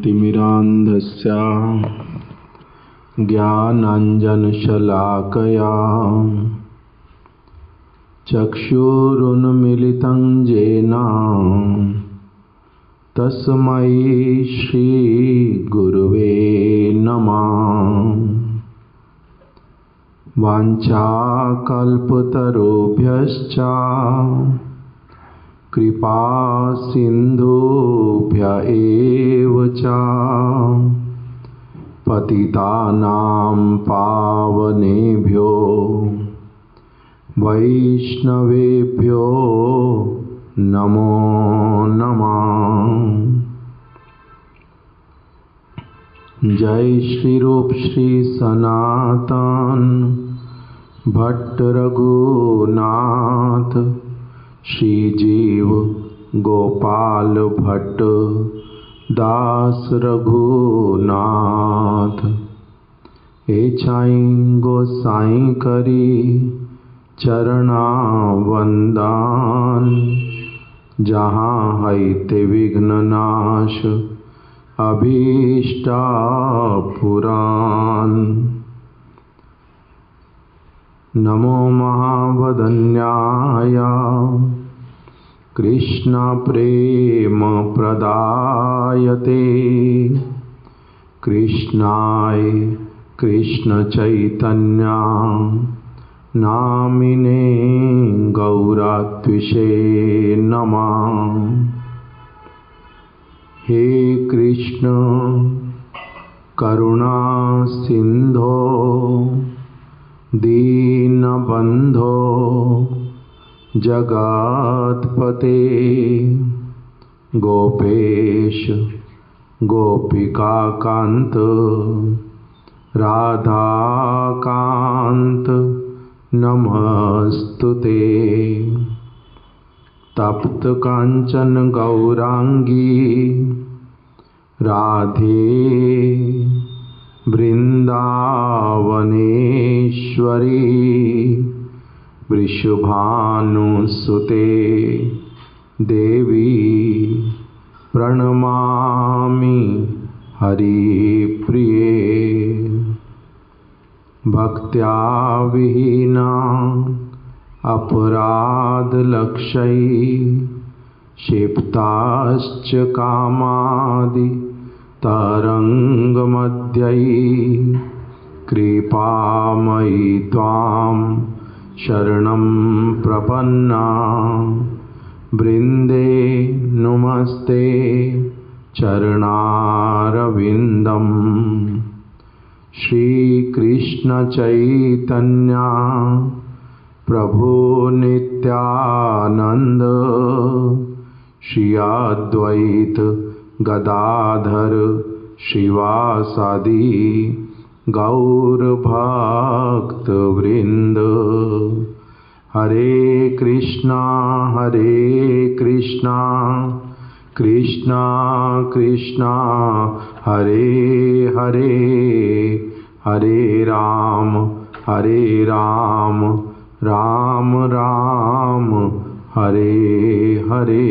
तिमिरान्धस्य ज्ञानाञ्जनशलाकया चक्षुरुन्मीलितं येन तस्मै श्रीगुरुवे नमः। वाञ्छाकल्पतरुभ्यश्च कृपा सिन्धुभ्य एव च पतितानां पावनेभ्यो वैष्णवेभ्यो नमो नमः। जय श्री रूप श्री सनातन भट्ट रघुनाथ श्री जीव गोपाल भट्ट दास रघुनाथ। एछाई गोसाई करी चरणा वंदन जहाँ हईते विघ्न नाश अभीष्टा पुराण। नमो महावदन्याय कृष्ण प्रेम प्रदायते कृष्णाय कृष्ण चैतन्य नामिने गौरात्विषे नमः। हे कृष्ण करुणा सिंधो दीनबंधो जगत्पते गोपेश गोपिकाकांत राधाकांत नमस्तुते। तप्त कांचन गौरांगी राधे वृंदावनेश्वरी वृषभानुसुते देवी प्रणमामि हरिप्रिये। भक्त्या विहीना अपराधलक्षैः क्षिप्ताश्च कामादि तरंगमध्यैः कृपामयि त्वां शरणं प्रपन्ना। वृंदे नमस्ते चरणारविंदम। श्रीकृष्ण चैतन्य प्रभु नित्यानंद श्री अद्वैत गदाधर शिवासादि गौर भक्त वृंद। हरे कृष्णा कृष्णा कृष्णा हरे हरे हरे राम राम राम हरे हरे।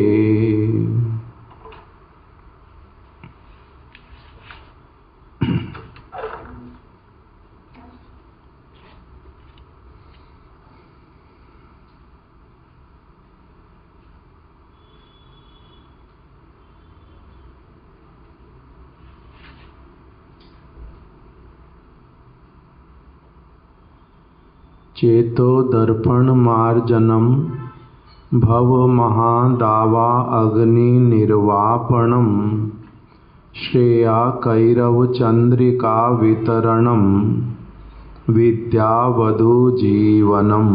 चेतो दर्पण मार्जनम भव महादावा अग्नि निर्वापणम श्रेया कैरव चंद्रिका वितरणम विद्यावधू जीवनम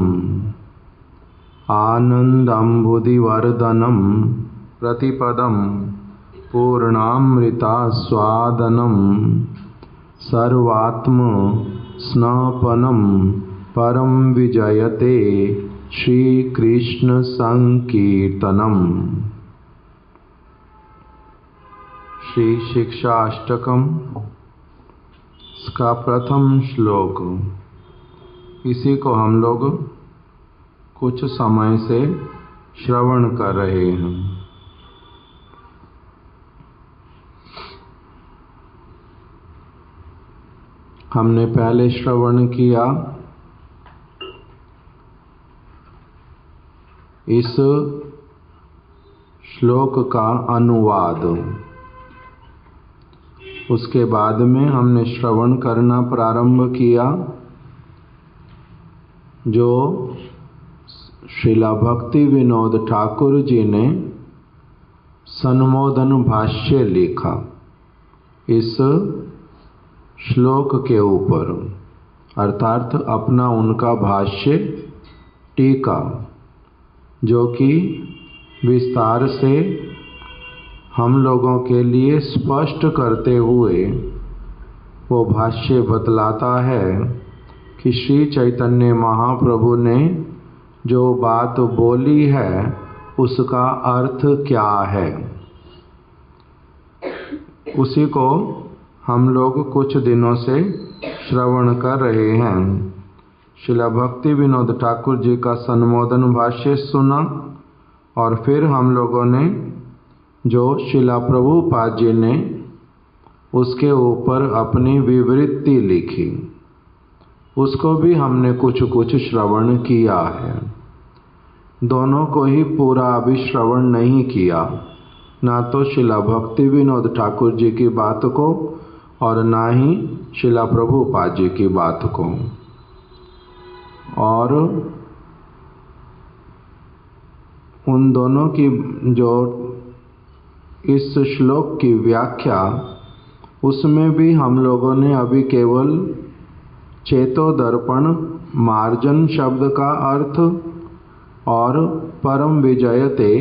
आनंदम्बुदिवर्धनम प्रतिपदम पूर्णामृतास्वादनम सर्वात्म स्नपनम परम विजयते श्री कृष्ण संकीर्तनम। श्री शिक्षाष्टकम इसका प्रथम श्लोक। इसी को हम लोग कुछ समय से श्रवण कर रहे हैं। हमने पहले श्रवण किया इस श्लोक का अनुवाद। उसके बाद में हमने श्रवण करना प्रारंभ किया जो श्रीला भक्ति विनोद ठाकुर जी ने संबोधन भाष्य लिखा इस श्लोक के ऊपर, अर्थात अपना उनका भाष्य टीका, जो कि विस्तार से हम लोगों के लिए स्पष्ट करते हुए वो भाष्य बतलाता है कि श्री चैतन्य महाप्रभु ने जो बात बोली है उसका अर्थ क्या है। उसी को हम लोग कुछ दिनों से श्रवण कर रहे हैं। श्रीला भक्ति विनोद ठाकुर जी का संबोधन भाष्य सुना और फिर हम लोगों ने जो श्रीला प्रभुपाद जी ने उसके ऊपर अपनी विवृत्ति लिखी उसको भी हमने कुछ श्रवण किया है। दोनों को ही पूरा अभी श्रवण नहीं किया, ना तो श्रीला भक्ति विनोद ठाकुर जी की बात को और ना ही श्रीला प्रभुपाद जी की बात को। और उन दोनों की जो इस श्लोक की व्याख्या, उसमें भी हम लोगों ने अभी केवल चेतोदर्पण मार्जन शब्द का अर्थ और परम विजयते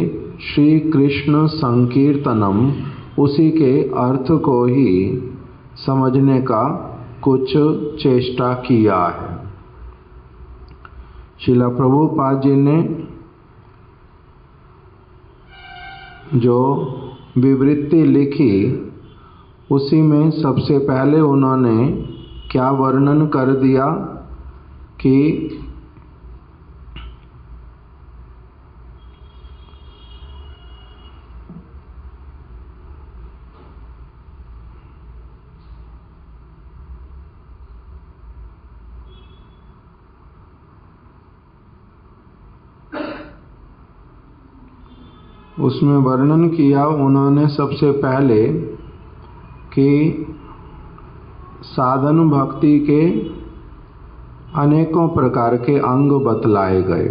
श्री कृष्ण संकीर्तनम उसी के अर्थ को ही समझने का कुछ चेष्टा किया है। श्रीला प्रभुपाद जी ने जो विवृत्ति लिखी उसी में सबसे पहले उन्होंने क्या वर्णन कर दिया कि उसमें वर्णन किया उन्होंने सबसे पहले कि साधन भक्ति के अनेकों प्रकार के अंग बतलाए गए।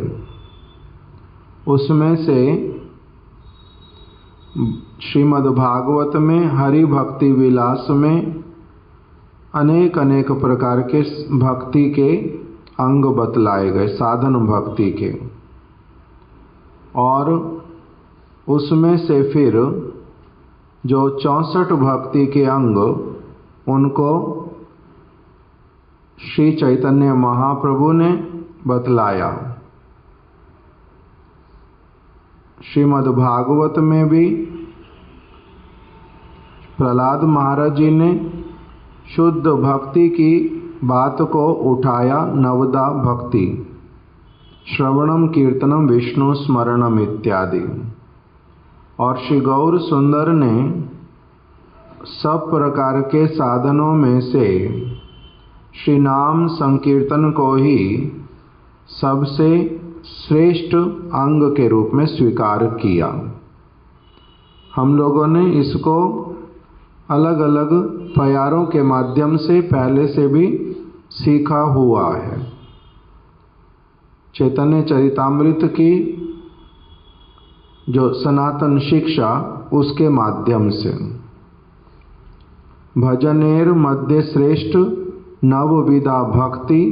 उसमें से श्रीमद् भागवत में हरि भक्ति विलास में अनेक अनेक प्रकार के भक्ति के अंग बतलाए गए, साधन भक्ति के। और उसमें से फिर जो 64 भक्ति के अंग उनको श्री चैतन्य महाप्रभु ने बतलाया। श्रीमद् भागवत में भी प्रहलाद महाराज जी ने शुद्ध भक्ति की बात को उठाया, नवदा भक्ति, श्रवणम कीर्तनम विष्णु स्मरणम इत्यादि। और श्री गौर सुंदर ने सब प्रकार के साधनों में से श्री नाम संकीर्तन को ही सबसे श्रेष्ठ अंग के रूप में स्वीकार किया। हम लोगों ने इसको अलग अलग प्यारों के माध्यम से पहले से भी सीखा हुआ है। चैतन्य चरितामृत की जो सनातन शिक्षा उसके माध्यम से भजनेर मध्य श्रेष्ठ नवविधा भक्ति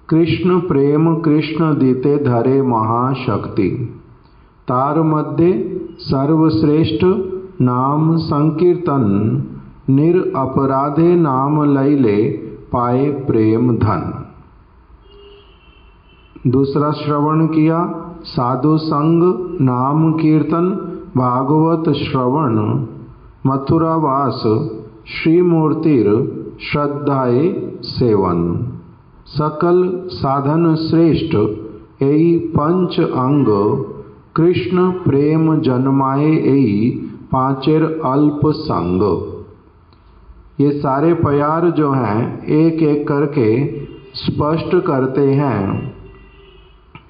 कृष्ण प्रेम कृष्ण दीते धरे महाशक्ति तार मध्य सर्वश्रेष्ठ नाम संकीर्तन निर अपराधे नाम लैले पाए प्रेम धन। दूसरा श्रवण किया साधु संग नाम कीर्तन भागवत श्रवण मथुरावास श्रीमूर्तिर श्रद्धाए सेवन सकल साधन श्रेष्ठ एई पंच अंग कृष्ण प्रेम जन्माए एई पांचेर अल्प संग। ये सारे प्यार जो हैं एक एक करके स्पष्ट करते हैं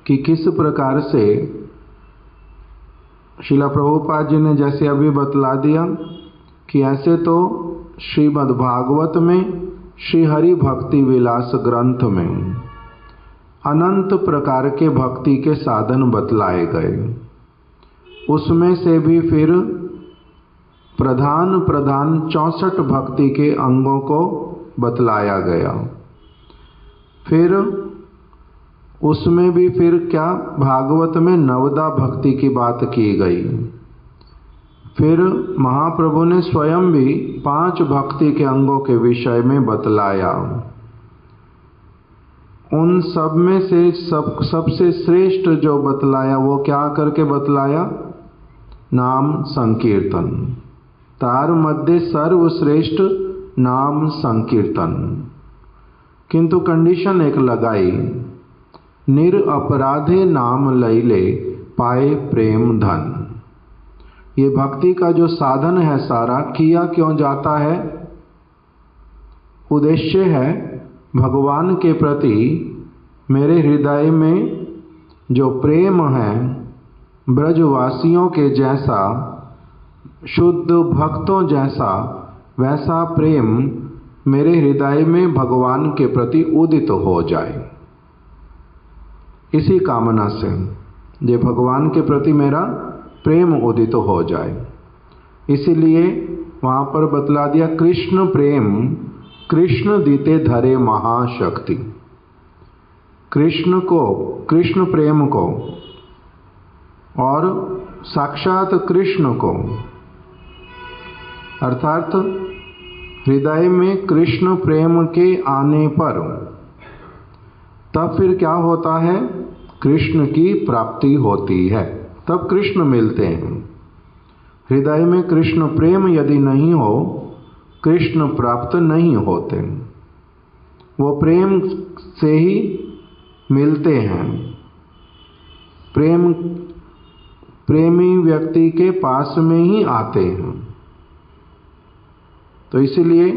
कि किस प्रकार से श्रीला प्रभुपाद जी ने जैसे अभी बतला दिया कि ऐसे तो श्रीमद् भागवत में श्री हरि भक्ति विलास ग्रंथ में अनंत प्रकार के भक्ति के साधन बतलाए गए। उसमें से भी फिर प्रधान 64 भक्ति के अंगों को बतलाया गया। फिर उसमें भी फिर क्या भागवत में नवदा भक्ति की बात की गई। फिर महाप्रभु ने स्वयं भी 5 भक्ति के अंगों के विषय में बतलाया। उन सब में से सबसे श्रेष्ठ जो बतलाया वो क्या करके बतलाया? नाम संकीर्तन। तार मध्य सर्वश्रेष्ठ नाम संकीर्तन। किंतु कंडीशन एक लगाई, निरअपराधे नाम लैले पाए प्रेम धन। ये भक्ति का जो साधन है सारा किया क्यों जाता है? उद्देश्य है भगवान के प्रति मेरे हृदय में जो प्रेम है ब्रजवासियों के जैसा, शुद्ध भक्तों जैसा, वैसा प्रेम मेरे हृदय में भगवान के प्रति उदित हो जाए। इसी कामना से ये भगवान के प्रति मेरा प्रेम उदित हो जाए। इसीलिए वहाँ पर बतला दिया कृष्ण प्रेम कृष्ण दीते धरे महाशक्ति। कृष्ण प्रेम को और साक्षात कृष्ण को, अर्थात हृदय में कृष्ण प्रेम के आने पर तब फिर क्या होता है? कृष्ण की प्राप्ति होती है, तब कृष्ण मिलते हैं। हृदय में कृष्ण प्रेम यदि नहीं हो, कृष्ण प्राप्त नहीं होते। वो प्रेम से ही मिलते हैं। प्रेमी व्यक्ति के पास में ही आते हैं। तो इसलिए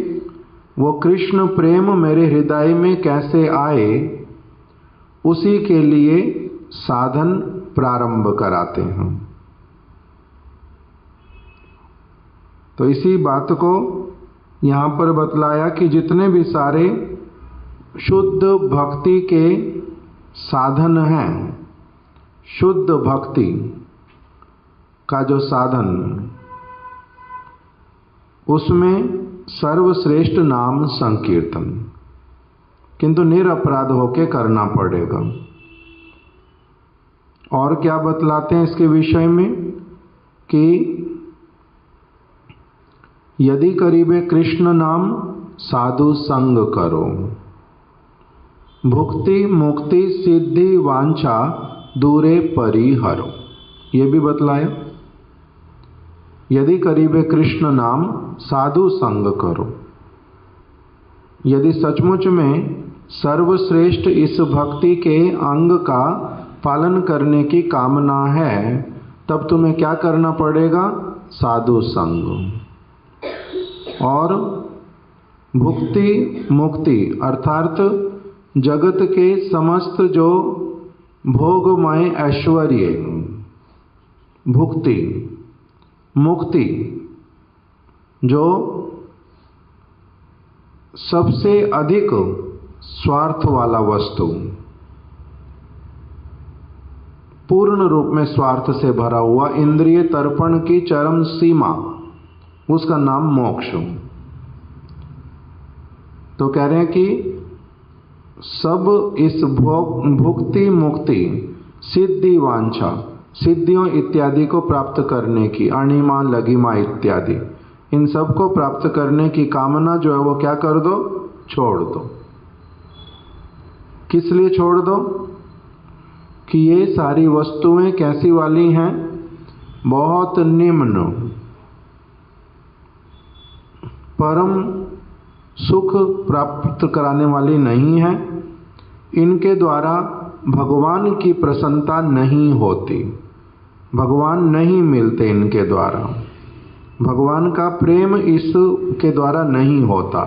वो कृष्ण प्रेम मेरे हृदय में कैसे आए, उसी के लिए साधन प्रारंभ कराते हैं। तो इसी बात को यहाँ पर बतलाया कि जितने भी सारे शुद्ध भक्ति के साधन हैं, शुद्ध भक्ति का जो साधन, उसमें सर्वश्रेष्ठ नाम संकीर्तन, किंतु निरपराध होके करना पड़ेगा। और क्या बतलाते हैं इसके विषय में कि यदि करीबे कृष्ण नाम साधु संग करो, भुक्ति मुक्ति सिद्धि वांछा दूरे परिहरो। ये भी बतलाया, यदि करीबे कृष्ण नाम साधु संग करो। यदि सचमुच में सर्वश्रेष्ठ इस भक्ति के अंग का पालन करने की कामना है, तब तुम्हें क्या करना पड़ेगा? साधु संग। और भुक्ति मुक्ति अर्थात जगत के समस्त जो भोगमय ऐश्वर्य, भुक्ति मुक्ति जो सबसे अधिक स्वार्थ वाला वस्तु, पूर्ण रूप में स्वार्थ से भरा हुआ, इंद्रिय तर्पण की चरम सीमा, उसका नाम मोक्ष। तो कह रहे हैं कि सब इस भुक्ति मुक्ति सिद्धि वांछा, सिद्धियों इत्यादि को प्राप्त करने की, अणिमा लघिमा इत्यादि, इन सब को प्राप्त करने की कामना जो है वो क्या कर दो? छोड़ दो। किस लिए छोड़ दो? कि ये सारी वस्तुएं कैसी वाली हैं? बहुत निम्न, परम सुख प्राप्त कराने वाली नहीं है। इनके द्वारा भगवान की प्रसन्नता नहीं होती, भगवान नहीं मिलते इनके द्वारा। भगवान का प्रेम इसके द्वारा नहीं होता।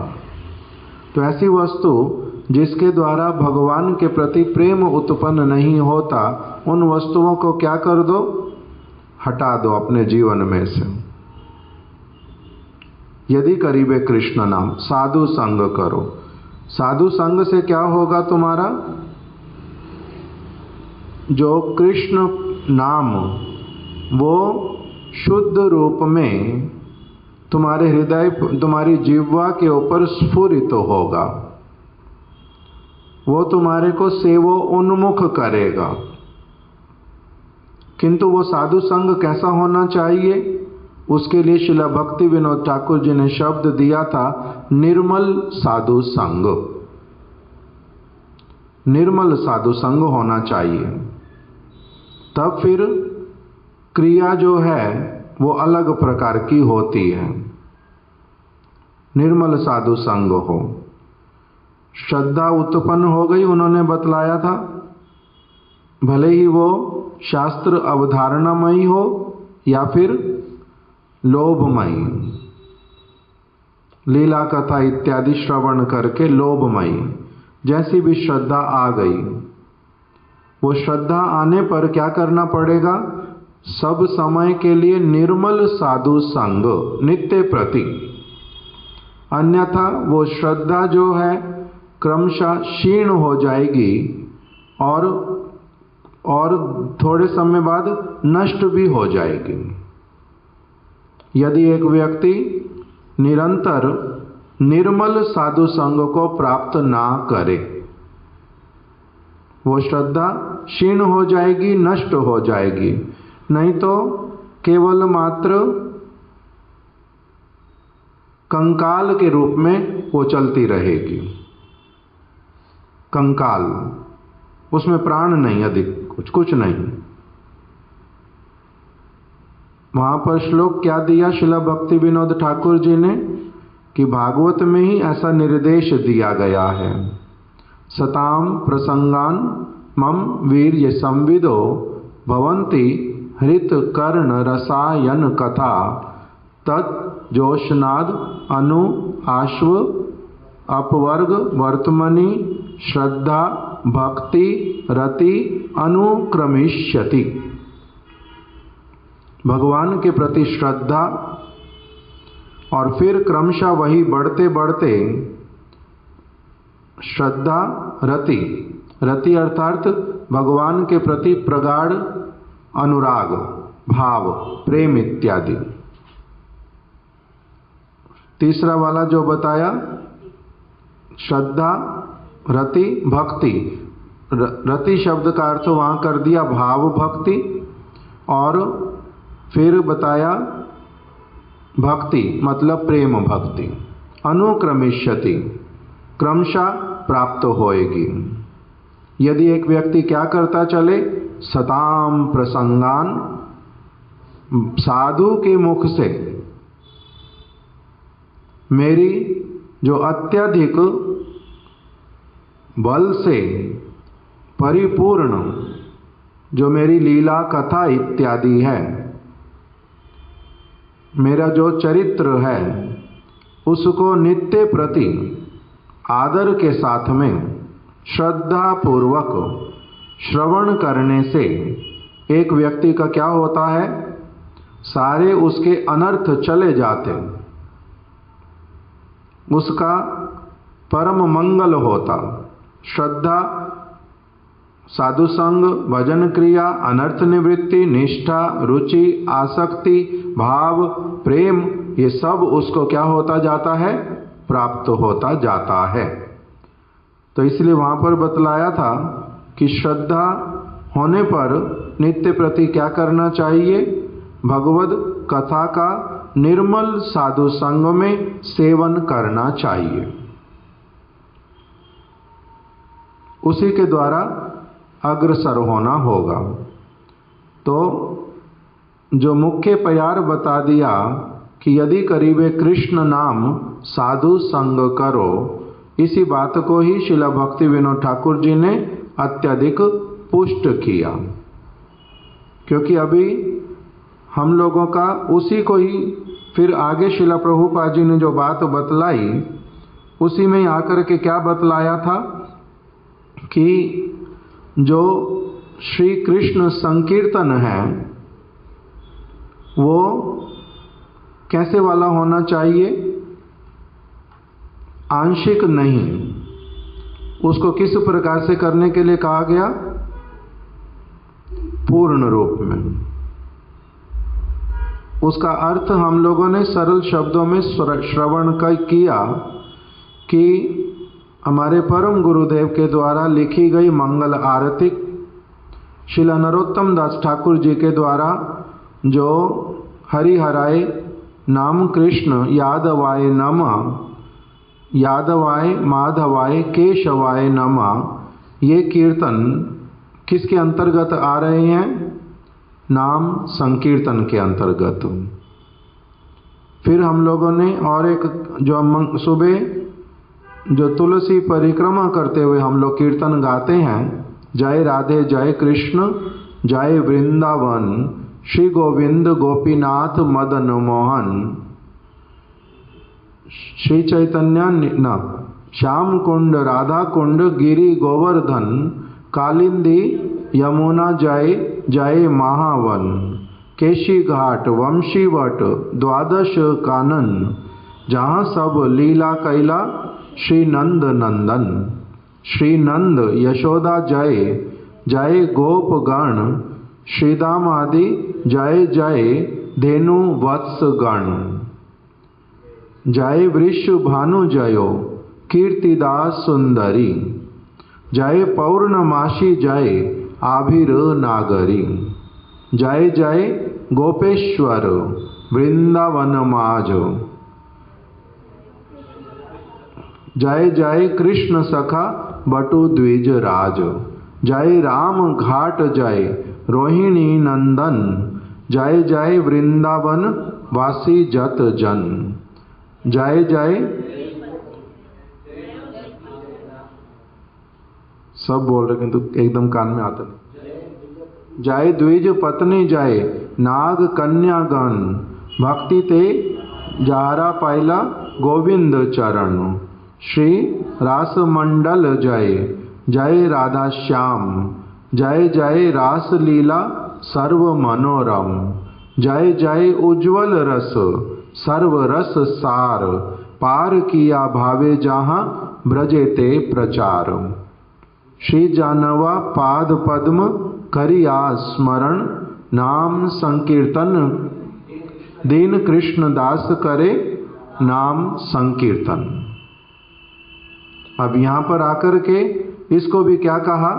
तो ऐसी वस्तु जिसके द्वारा भगवान के प्रति प्रेम उत्पन्न नहीं होता, उन वस्तुओं को क्या कर दो, हटा दो अपने जीवन में से। यदि करीबे कृष्ण नाम, साधु संग करो। साधु संग से क्या होगा, तुम्हारा जो कृष्ण नाम वो शुद्ध रूप में तुम्हारे हृदय, तुम्हारी जिह्वा के ऊपर स्फुरित होगा, वो तुम्हारे को सेवो उन्मुख करेगा। किंतु वो साधु संग कैसा होना चाहिए, उसके लिए श्रील भक्ति विनोद ठाकुर जी ने शब्द दिया था, निर्मल साधु संग। निर्मल साधु संग होना चाहिए, तब फिर क्रिया जो है वो अलग प्रकार की होती है। निर्मल साधु संग हो। श्रद्धा उत्पन्न हो गई, उन्होंने बतलाया था, भले ही वो शास्त्र अवधारणामयी हो या फिर लोभमयी, लीला कथा इत्यादि श्रवण करके लोभमयी, जैसी भी श्रद्धा आ गई, वो श्रद्धा आने पर क्या करना पड़ेगा, सब समय के लिए निर्मल साधु संग नित्य प्रति। अन्यथा वो श्रद्धा जो है क्रमशः क्षीण हो जाएगी और थोड़े समय बाद नष्ट भी हो जाएगी। यदि एक व्यक्ति निरंतर निर्मल साधु संग को प्राप्त ना करे, वो श्रद्धा क्षीण हो जाएगी, नष्ट हो जाएगी। नहीं तो केवल मात्र कंकाल के रूप में वो चलती रहेगी। कंकाल, उसमें प्राण नहीं, अधिक कुछ नहीं। वहां पर श्लोक क्या दिया श्रील भक्ति विनोद ठाकुर जी ने, कि भागवत में ही ऐसा निर्देश दिया गया है, सताम प्रसंगान मम वीर्य संविदो भवन्ति हृत कर्ण रसायन कथा तत् जोशनाद अनु आश्व अपवर्ग वर्तमनि श्रद्धा भक्ति रति अनुक्रमिष्यति। भगवान के प्रति श्रद्धा और फिर क्रमशः वही बढ़ते बढ़ते श्रद्धा रति, रति अर्थात भगवान के प्रति प्रगाढ़ अनुराग भाव प्रेम इत्यादि। तीसरा वाला जो बताया श्रद्धा रति भक्ति, रति शब्द का अर्थ वहां कर दिया भाव भक्ति, और फिर बताया भक्ति मतलब प्रेम भक्ति। अनुक्रमिष्यति, क्रमशः प्राप्त होएगी। यदि एक व्यक्ति क्या करता चले, सताम प्रसंगान, साधु के मुख से मेरी जो अत्यधिक बल से परिपूर्ण जो मेरी लीला कथा इत्यादि है, मेरा जो चरित्र है, उसको नित्य प्रति आदर के साथ में श्रद्धा पूर्वक श्रवण करने से एक व्यक्ति का क्या होता है, सारे उसके अनर्थ चले जाते, उसका परम मंगल होता। श्रद्धा, साधु संग, भजन क्रिया, अनर्थ निवृत्ति, निष्ठा, रुचि, आसक्ति, भाव, प्रेम, ये सब उसको क्या होता जाता है, प्राप्त होता जाता है। तो इसलिए वहां पर बतलाया था कि श्रद्धा होने पर नित्य प्रति क्या करना चाहिए, भगवद कथा का निर्मल साधु संग में सेवन करना चाहिए। उसी के द्वारा अग्रसर होना होगा। तो जो मुख्य प्यार बता दिया कि यदि करीबे कृष्ण नाम साधु संग करो, इसी बात को ही श्रील भक्ति विनोद ठाकुर जी ने अत्यधिक पुष्ट किया, क्योंकि अभी हम लोगों का उसी को ही फिर आगे शिला प्रभुपाद जी ने जो बात बतलाई उसी में आकर के क्या बतलाया था कि जो श्री कृष्ण संकीर्तन है वो कैसे वाला होना चाहिए? आंशिक नहीं। उसको किस प्रकार से करने के लिए कहा गया? पूर्ण रूप में। उसका अर्थ हम लोगों ने सरल शब्दों में श्रवण किया कि हमारे परम गुरुदेव के द्वारा लिखी गई मंगल आरती श्रील नरोत्तम दास ठाकुर जी के द्वारा जो हरिहराय नाम कृष्ण यादवाय नमः, यादवाय माधवाय केशवाय नमः, ये कीर्तन किसके अंतर्गत आ रहे हैं? नाम संकीर्तन के अंतर्गत। फिर हम लोगों ने और एक जो सुबह जो तुलसी परिक्रमा करते हुए हम लोग कीर्तन गाते हैं, जय राधे जय कृष्ण जय वृंदावन श्री गोविंद गोपीनाथ मदन मोहन, श्री चैतन्य न श्याम कुंड राधा कुंड गिरी गोवर्धन कालिंदी यमुना जय जय महावन, केशी घाट वंशीवट द्वादश कानन, जहाँ सब लीला कैला श्री नंद नंदन, श्री नंद यशोदा जय जय गोप गण, श्रीदाम आदि जय जय धेनु वत्स गण, जय वृष भानु जयो कीर्तिदास सुंदरी, जय पौर्णमासी जय आभिर नागरी, जय जय गोपेश्वर वृंदावन माज, जय जय कृष्ण सखा बटु द्विज राज, जय राम घाट जय रोहिणी नंदन, जय जय वृंदावन वासी जत जन, जय जय सब बोल रहे किंतु एकदम कान में आता नहीं। जय द्विज पत्नी जय नाग कन्यागण, भक्ति ते जारा पाइला गोविंद चरण, श्री रास मंडल जय जय राधा श्याम, जय जय रास लीला सर्व मनोरम, जय जय उज्ज्वल रस सर्व रस सार, पार किया भावे जहाँ ब्रजे ते प्रचार, श्री जानवा पाद पद्म करिया स्मरण, नाम संकीर्तन दीन कृष्ण दास करे नाम संकीर्तन। अब यहाँ पर आकर के इसको भी क्या कहा?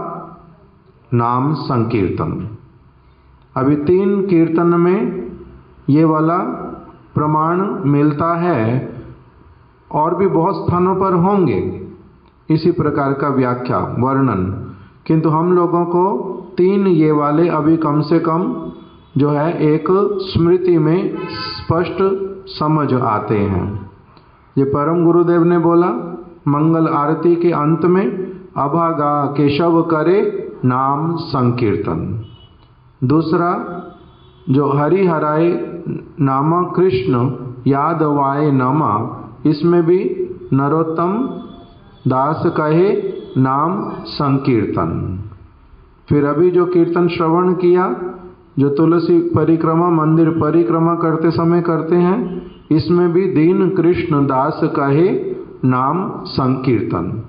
नाम संकीर्तन। अभी 3 कीर्तन में ये वाला प्रमाण मिलता है और भी बहुत स्थानों पर होंगे इसी प्रकार का व्याख्या वर्णन, किंतु हम लोगों को 3 ये वाले अभी कम से कम जो है एक स्मृति में स्पष्ट समझ आते हैं। ये परम गुरुदेव ने बोला मंगल आरती के अंत में अभागा केशव करे नाम संकीर्तन। दूसरा जो हरिहराय नाम कृष्ण यादवाय नमः, इसमें भी नरोत्तम दास कहे नाम संकीर्तन। फिर अभी जो कीर्तन श्रवण किया जो तुलसी परिक्रमा मंदिर परिक्रमा करते समय करते हैं, इसमें भी दीन कृष्ण दास कहे नाम संकीर्तन।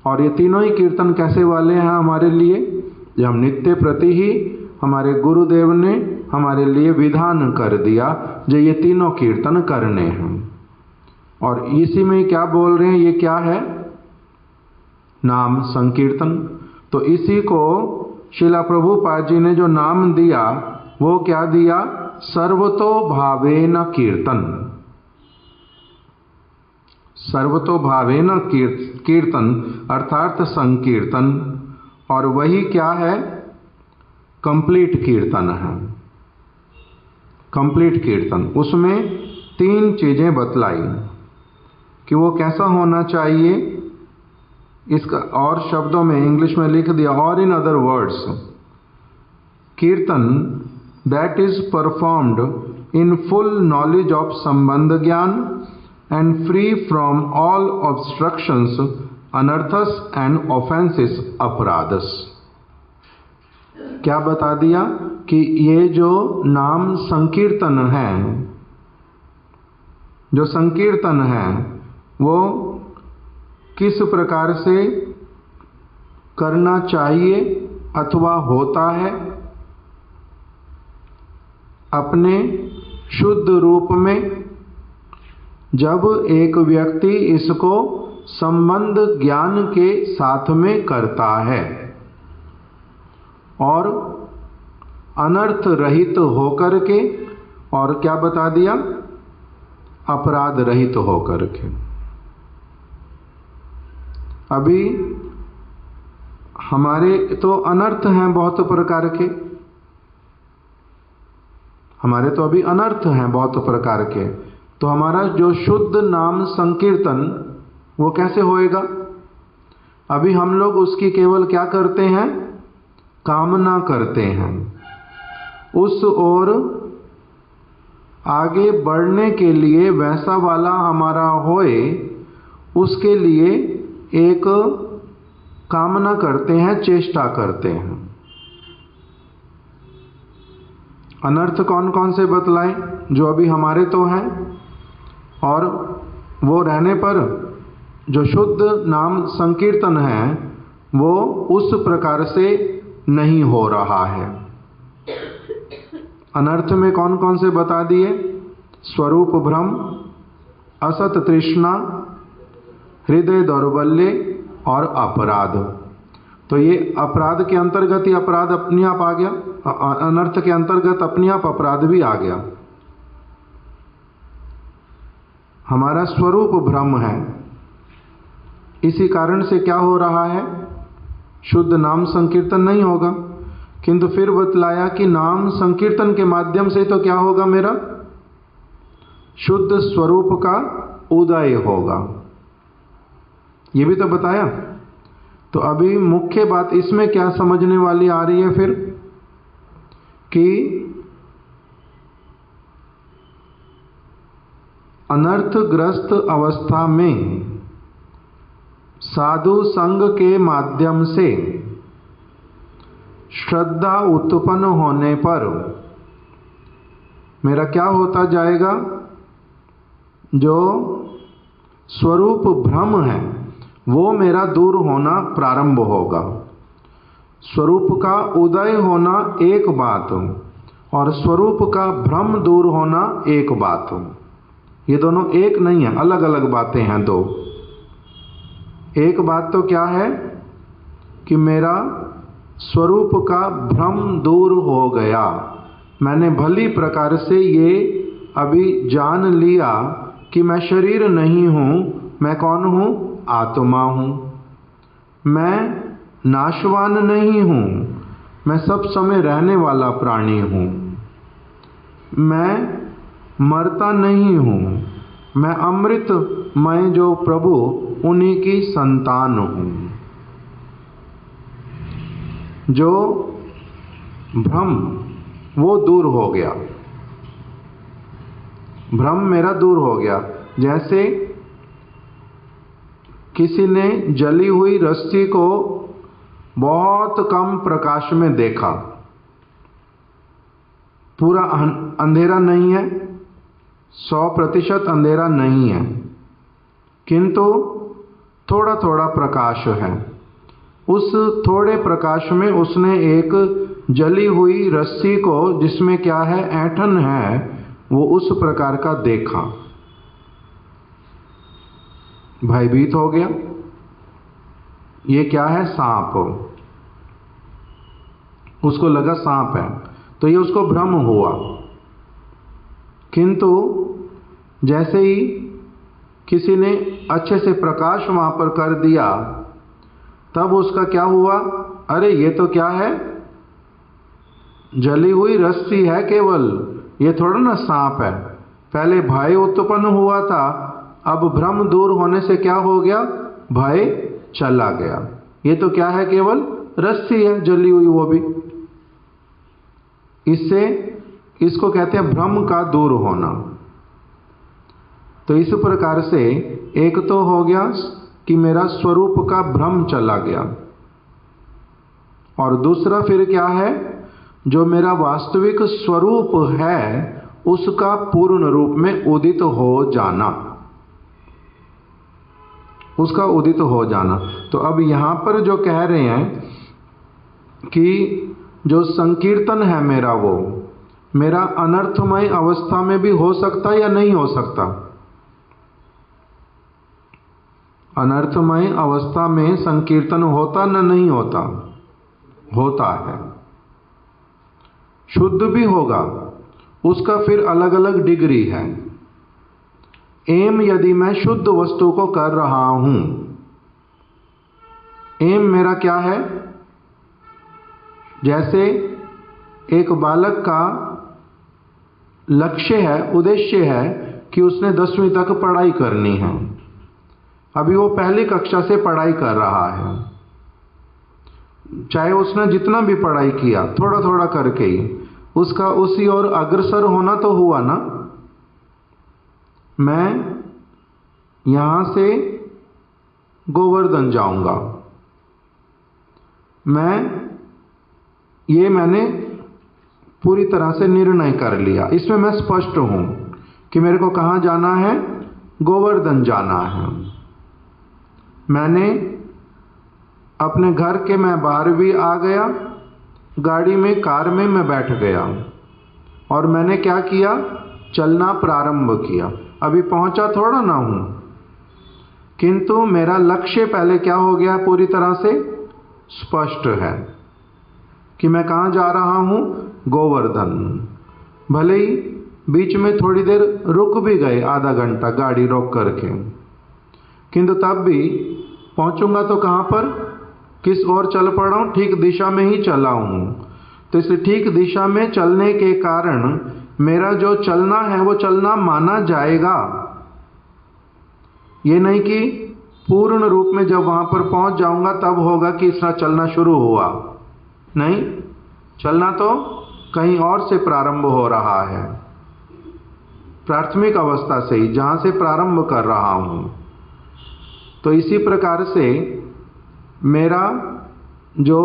और ये तीनों ही कीर्तन कैसे वाले हैं हमारे लिए? ये हम नित्य प्रति ही हमारे गुरुदेव ने हमारे लिए विधान कर दिया जो ये तीनों कीर्तन करने हैं। और इसी में क्या बोल रहे हैं, ये क्या है? नाम संकीर्तन। तो इसी को शिला प्रभुपाद जी ने जो नाम दिया वो क्या दिया? सर्वतो भावेन कीर्तन। सर्वतो भावेन कीर्तन अर्थात संकीर्तन। और वही क्या है? कंप्लीट कीर्तन है। कंप्लीट कीर्तन, उसमें 3 चीजें बतलाई कि वो कैसा होना चाहिए। इसका और शब्दों में इंग्लिश में लिख दिया, और इन अदर वर्ड्स, कीर्तन that is performed in full knowledge of संबंध ज्ञान and free from all obstructions, अनर्थस and offenses, अपराधस। क्या बता दिया कि ये जो नाम संकीर्तन है, जो संकीर्तन है वो किस प्रकार से करना चाहिए अथवा होता है। अपने शुद्ध रूप में जब एक व्यक्ति इसको संबंध ज्ञान के साथ में करता है और अनर्थ रहित होकर के, और क्या बता दिया, अपराध रहित होकर के। अभी हमारे तो अनर्थ हैं बहुत प्रकार के, हमारे तो अभी अनर्थ हैं बहुत प्रकार के, तो हमारा जो शुद्ध नाम संकीर्तन वो कैसे होएगा। अभी हम लोग उसकी केवल क्या करते हैं, कामना करते हैं। उस ओर आगे बढ़ने के लिए वैसा वाला हमारा होए, उसके लिए एक कामना करते हैं, चेष्टा करते हैं। अनर्थ कौन कौन से बतलाए, जो अभी हमारे तो हैं, और वो रहने पर जो शुद्ध नाम संकीर्तन है वो उस प्रकार से नहीं हो रहा है। अनर्थ में कौन कौन से बता दिए, स्वरूप भ्रम, असत तृष्णा, हृदय दौर्बल्य और अपराध। तो ये अपराध के अंतर्गत ही अपराध अपने आप आ गया, अनर्थ के अंतर्गत अपने आप अपराध भी आ गया। हमारा स्वरूप भ्रम है, इसी कारण से क्या हो रहा है, शुद्ध नाम संकीर्तन नहीं होगा। किंतु फिर बतलाया कि नाम संकीर्तन के माध्यम से तो क्या होगा, मेरा शुद्ध स्वरूप का उदय होगा, ये भी तो बताया। तो अभी मुख्य बात इसमें क्या समझने वाली आ रही है फिर, कि अनर्थग्रस्त अवस्था में साधु संग के माध्यम से श्रद्धा उत्पन्न होने पर मेरा क्या होता जाएगा, जो स्वरूप भ्रम है वो मेरा दूर होना प्रारंभ होगा। स्वरूप का उदय होना एक बात और स्वरूप का भ्रम दूर होना एक बात, ये दोनों एक नहीं है, अलग अलग बातें हैं दो। एक बात तो क्या है कि मेरा स्वरूप का भ्रम दूर हो गया, मैंने भली प्रकार से ये अभी जान लिया कि मैं शरीर नहीं हूँ, मैं कौन हूँ, आत्मा हूँ। मैं नाशवान नहीं हूँ, मैं सब समय रहने वाला प्राणी हूँ। मैं मरता नहीं हूँ, मैं अमृतमय जो प्रभु उन्हीं की संतान हूँ। जो भ्रम वो दूर हो गया, भ्रम मेरा दूर हो गया। जैसे किसी ने जली हुई रस्सी को बहुत कम प्रकाश में देखा, पूरा अंधेरा नहीं है, 100% अंधेरा नहीं है, किंतु थोड़ा थोड़ा प्रकाश है। उस थोड़े प्रकाश में उसने एक जली हुई रस्सी को, जिसमें क्या है, ऐंठन है, वो उस प्रकार का देखा, भयभीत हो गया, ये क्या है, सांप। उसको लगा सांप है, तो ये उसको भ्रम हुआ। किंतु जैसे ही किसी ने अच्छे से प्रकाश वहां पर कर दिया, तब उसका क्या हुआ, अरे ये तो क्या है, जली हुई रस्सी है केवल, ये थोड़ा ना सांप है। पहले भय उत्पन्न हुआ था, अब भ्रम दूर होने से क्या हो गया, भय चला गया। ये तो क्या है, केवल रस्सी है जली हुई, वो भी। इससे इसको कहते हैं भ्रम का दूर होना। तो इस प्रकार से एक तो हो गया कि मेरा स्वरूप का भ्रम चला गया, और दूसरा फिर क्या है, जो मेरा वास्तविक स्वरूप है उसका पूर्ण रूप में उदित हो जाना, उसका उदित हो जाना। तो अब यहां पर जो कह रहे हैं कि जो संकीर्तन है मेरा, वो मेरा अनर्थमय अवस्था में भी हो सकता है या नहीं हो सकता? अनर्थमय अवस्था में संकीर्तन होता न नहीं होता? होता है। शुद्ध भी होगा, उसका फिर अलग अलग डिग्री है। एम यदि मैं शुद्ध वस्तु को कर रहा हूं, एम मेरा क्या है? जैसे एक बालक का लक्ष्य है, उद्देश्य है कि उसने 10वीं तक पढ़ाई करनी है। अभी वो पहली कक्षा से पढ़ाई कर रहा है, चाहे उसने जितना भी पढ़ाई किया थोड़ा थोड़ा करके ही, उसका उसी ओर अग्रसर होना तो हुआ ना। मैं यहां से गोवर्धन जाऊंगा, मैंने पूरी तरह से निर्णय कर लिया, इसमें मैं स्पष्ट हूं कि मेरे को कहां जाना है, गोवर्धन जाना है। मैंने अपने घर के मैं बाहर भी आ गया, गाड़ी में, कार में मैं बैठ गया, और मैंने क्या किया, चलना प्रारंभ किया। अभी पहुंचा थोड़ा ना हूं, किंतु मेरा लक्ष्य पहले क्या हो गया, पूरी तरह से स्पष्ट है कि मैं कहां जा रहा हूं, गोवर्धन। भले ही बीच में थोड़ी देर रुक भी गए, आधा घंटा गाड़ी रोक करके, किंतु तब भी पहुंचूंगा तो कहां पर, किस ओर चल पड़ा हूं, ठीक दिशा में ही चला हूं। तो इस ठीक दिशा में चलने के कारण मेरा जो चलना है वो चलना माना जाएगा। ये नहीं कि पूर्ण रूप में जब वहां पर पहुंच जाऊंगा तब होगा कि इसका चलना शुरू हुआ। नहीं, चलना तो कहीं और से प्रारंभ हो रहा है, प्राथमिक अवस्था से ही, जहां से प्रारंभ कर रहा हूं। तो इसी प्रकार से मेरा जो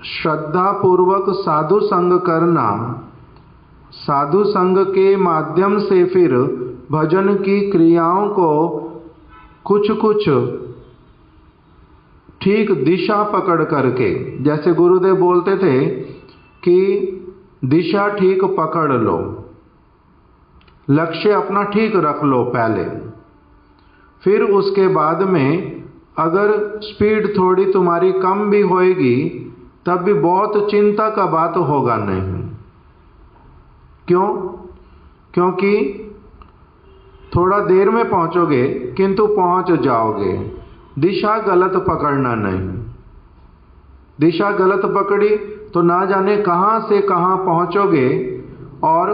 श्रद्धा पूर्वक साधु संग करना, साधु संग के माध्यम से फिर भजन की क्रियाओं को कुछ कुछ ठीक दिशा पकड़ करके, जैसे गुरुदेव बोलते थे कि दिशा ठीक पकड़ लो, लक्ष्य अपना ठीक रख लो पहले, फिर उसके बाद में अगर स्पीड थोड़ी तुम्हारी कम भी होएगी तब भी बहुत चिंता का बात होगा नहीं। क्यों? क्योंकि थोड़ा देर में पहुंचोगे किंतु पहुंच जाओगे। दिशा गलत पकड़ना नहीं, दिशा गलत पकड़ी तो ना जाने कहां से कहां पहुंचोगे और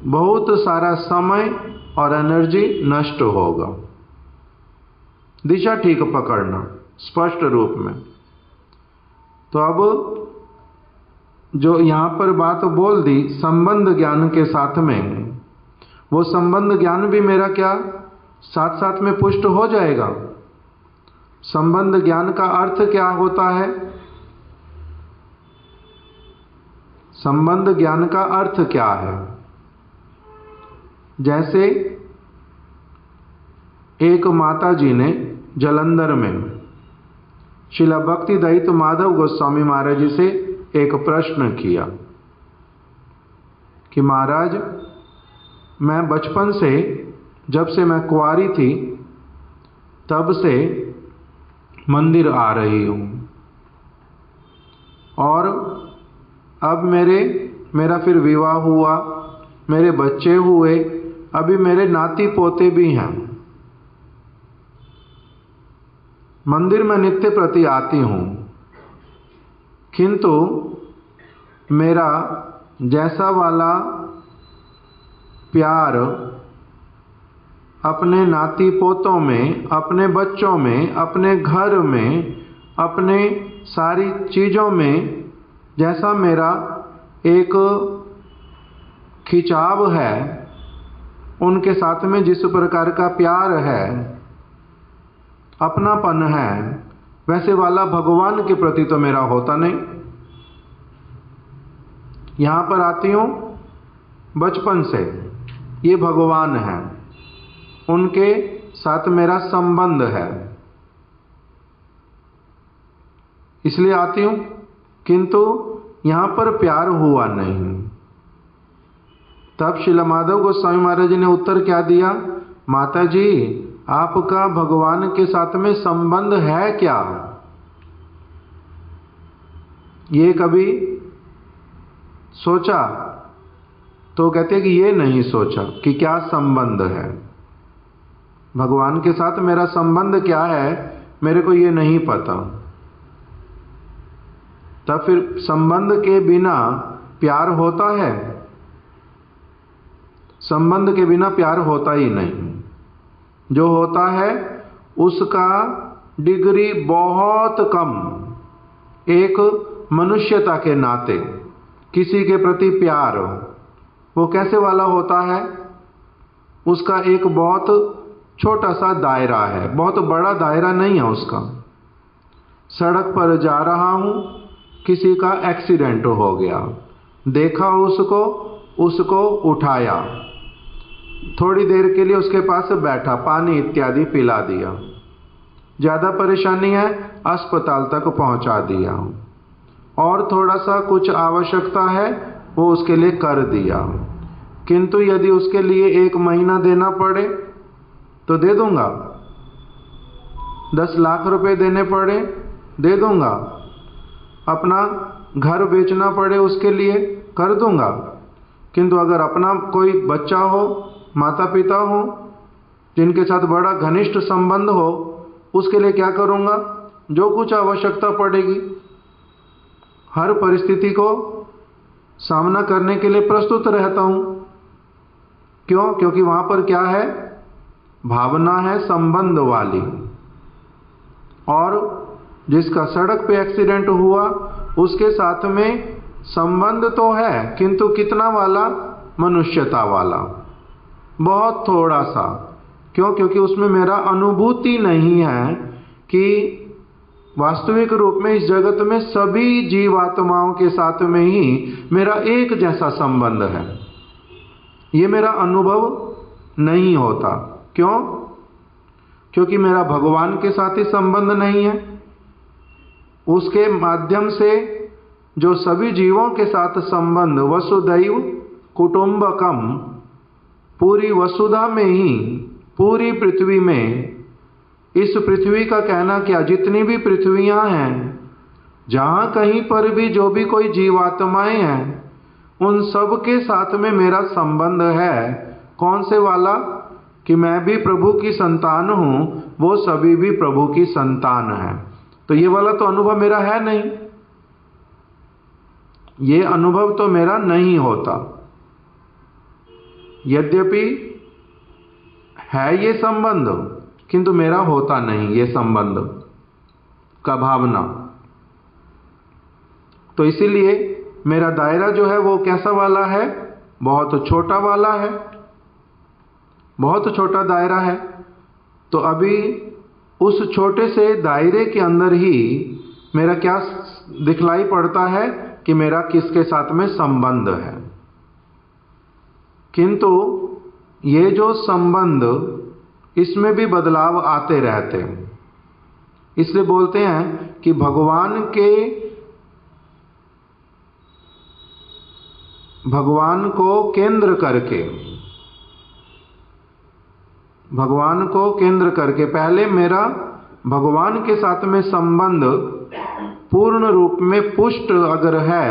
बहुत सारा समय और एनर्जी नष्ट होगा। दिशा ठीक पकड़ना स्पष्ट रूप में। तो अब जो यहां पर बात बोल दी संबंध ज्ञान के साथ में, वो संबंध ज्ञान भी मेरा क्या साथ साथ में पुष्ट हो जाएगा। संबंध ज्ञान का अर्थ क्या होता है? संबंध ज्ञान का अर्थ क्या है? जैसे एक माता जी ने जालंधर में श्रील भक्ति दयित माधव गोस्वामी महाराज जी से एक प्रश्न किया कि महाराज, मैं बचपन से, जब से मैं कुंवारी थी तब से मंदिर आ रही हूं, और अब मेरा फिर विवाह हुआ, मेरे बच्चे हुए, अभी मेरे नाती पोते भी हैं। मंदिर में नित्य प्रति आती हूं, किंतु मेरा जैसा वाला प्यार अपने नाती पोतों में, अपने बच्चों में, अपने घर में, अपने सारी चीज़ों में जैसा मेरा एक खिंचाव है, उनके साथ में जिस प्रकार का प्यार है, अपनापन है, वैसे वाला भगवान के प्रति तो मेरा होता नहीं। यहाँ पर आती हूँ बचपन से, ये भगवान है, उनके साथ मेरा संबंध है, इसलिए आती हूँ, किंतु यहाँ पर प्यार हुआ नहीं। तब श्रील माधव गोस्वामी महाराज जी ने उत्तर क्या दिया? माता जी, आपका भगवान के साथ में संबंध है क्या? ये कभी सोचा? तो कहते कि ये नहीं सोचा कि क्या संबंध है, भगवान के साथ मेरा संबंध क्या है, मेरे को ये नहीं पता। तब फिर संबंध के बिना प्यार होता है? संबंध के बिना प्यार होता ही नहीं। जो होता है उसका डिग्री बहुत कम। एक मनुष्यता के नाते किसी के प्रति प्यार वो कैसे वाला होता है? उसका एक बहुत छोटा सा दायरा है, बहुत बड़ा दायरा नहीं है उसका। सड़क पर जा रहा हूँ, किसी का एक्सीडेंट हो गया, देखा उसको उठाया, थोड़ी देर के लिए उसके पास बैठा, पानी इत्यादि पिला दिया, ज़्यादा परेशानी है अस्पताल तक पहुंचा दिया, और थोड़ा सा कुछ आवश्यकता है वो उसके लिए कर दिया। किंतु यदि उसके लिए 1 महीना देना पड़े तो दे दूंगा, 10 लाख रुपए देने पड़े दे दूंगा, अपना घर बेचना पड़े उसके लिए कर दूंगा। किंतु अगर अपना कोई बच्चा हो, माता पिता हो, जिनके साथ बड़ा घनिष्ठ संबंध हो, उसके लिए क्या करूंगा? जो कुछ आवश्यकता पड़ेगी, हर परिस्थिति को सामना करने के लिए प्रस्तुत रहता हूं। क्यों? क्योंकि वहां पर क्या है? भावना है संबंध वाली। और जिसका सड़क पे एक्सीडेंट हुआ उसके साथ में संबंध तो है, किंतु कितना वाला? मनुष्यता वाला, बहुत थोड़ा सा। क्यों? क्योंकि उसमें मेरा अनुभूति नहीं है कि वास्तविक रूप में इस जगत में सभी जीवात्माओं के साथ में ही मेरा एक जैसा संबंध है। ये मेरा अनुभव नहीं होता। क्यों? क्योंकि मेरा भगवान के साथ ही संबंध नहीं है। उसके माध्यम से जो सभी जीवों के साथ संबंध, वसुदैव कुटुंबकम, पूरी वसुधा में ही, पूरी पृथ्वी में, इस पृथ्वी का कहना क्या, जितनी भी पृथ्वियां हैं, जहां कहीं पर भी जो भी कोई जीवात्माएं हैं, उन सब के साथ में मेरा संबंध है। कौन से वाला? कि मैं भी प्रभु की संतान हूं, वो सभी भी प्रभु की संतान है। तो ये वाला तो अनुभव मेरा है नहीं, ये अनुभव तो मेरा नहीं होता। यद्यपि है ये संबंध, किंतु मेरा होता नहीं ये संबंध का भावना। तो इसीलिए मेरा दायरा जो है वो कैसा वाला है? बहुत छोटा वाला है, बहुत छोटा दायरा है। तो अभी उस छोटे से दायरे के अंदर ही मेरा क्या दिखलाई पड़ता है कि मेरा किसके साथ में संबंध है। किंतु ये जो संबंध, इसमें भी बदलाव आते रहते हैं। इसलिए बोलते हैं कि भगवान को केंद्र करके पहले मेरा भगवान के साथ में संबंध पूर्ण रूप में पुष्ट अगर है,